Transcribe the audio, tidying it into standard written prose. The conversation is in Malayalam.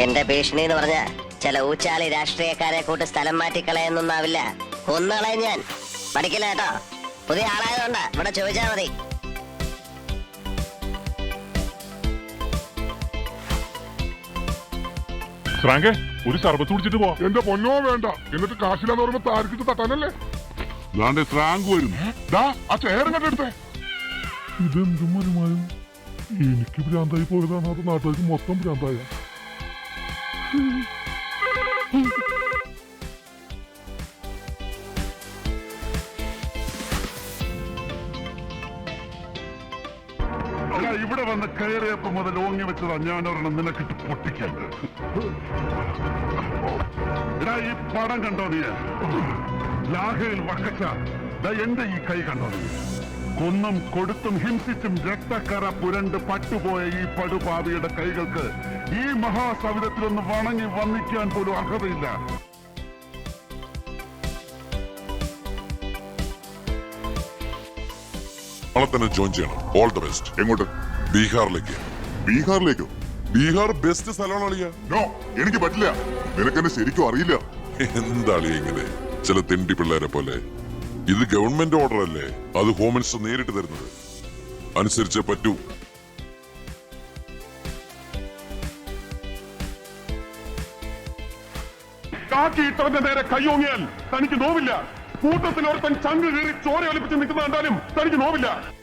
എന്റെ ഭീഷണി എന്ന് പറഞ്ഞ ചില ഊച്ചാളി രാഷ്ട്രീയക്കാരെ കൂട്ട് സ്ഥലം മാറ്റിക്കളയൊന്നാവില്ല. കൊന്നുകളയും ഞാൻ. പഠിക്കില്ല കേട്ടോ. പുതിയ ആളായതുകൊണ്ടാ. ഇവിടെ ചോദിച്ചാ മതി. ശ്രാങ്കെ, ഒരു സർബത്ത് കുടിച്ചിട്ട് പോ. എന്റെ പൊന്നോ വേണ്ട. എന്നിട്ട് കാശില്ലാന്ന് പറയുമ്പോ താരക്കിട്ട് തട്ടാനല്ലേ? ദാണ്ടെ ശ്രാങ്ക് വരുന്നു. ആ ചേരം കണ്ടെടുത്തേ. ഇതെന്തും വരുമാനം. എനിക്ക് ഭ്രാന്തായി പോയതാണ്. അത് നാട്ടുകാർക്ക് മൊത്തം ഭ്രാന്തായ. ഇവിടെ വന്ന് കയറിയപ്പോ മുതൽ ഓങ്ങി വെച്ചതാ ഞാനൊരെണ്ണം നിനക്കിട്ട് പൊട്ടിക്കാൻ. എടാ, ഈ പടം കണ്ടോ നീ? ലാഹയിൽ വക്കച്ച എന്റെ ഈ കൈ കണ്ടോ നീ? കൊന്നും കൊടുത്തും ഹിംസിച്ചും രക്തക്കറ പുരണ്ട് പട്ടുപോയ ഈ പടുപാവിയുടെ കൈകൾക്ക് ഈ മഹാസവിധത്തിലൊന്ന് വണങ്ങി വന്നിക്കാൻ പോലും അർഹതയില്ല. നാളെ തന്നെ ജോയിൻ ചെയ്യണം. All the best. എങ്ങോട്ട്? ബീഹാറിലേക്ക്. ബീഹാറിലേക്കോ? ബീഹാർ ബെസ്റ്റ് സ്ഥലമാണ് അളിയ. നോ, എനിക്ക് പറ്റില്ല. നിനക്കെന്നെ ശരിക്കും അറിയില്ല. എന്താ അളിയ ഇങ്ങനെ? ചില തെണ്ടി പിള്ളേരെ പോലെ. ഇത് ഗവൺമെന്റ് ഓർഡർ അല്ലേ? അത് ഹോം മിനിസ്റ്റർ നേരിട്ട് തരുന്നത്. അനുസരിച്ചേ പറ്റൂ. കാക്കി ഇട്ടവന്റെ നേരെ കയ്യോങ്ങിയാൽ തനിക്ക് നോവില്ല. കൂട്ടത്തിൽ ഒരുത്തൻ ചങ്ക് കീറി ചോര ഒലിപ്പിച്ച് നിൽക്കുന്ന കണ്ടാലും തനിക്ക് നോവില്ല.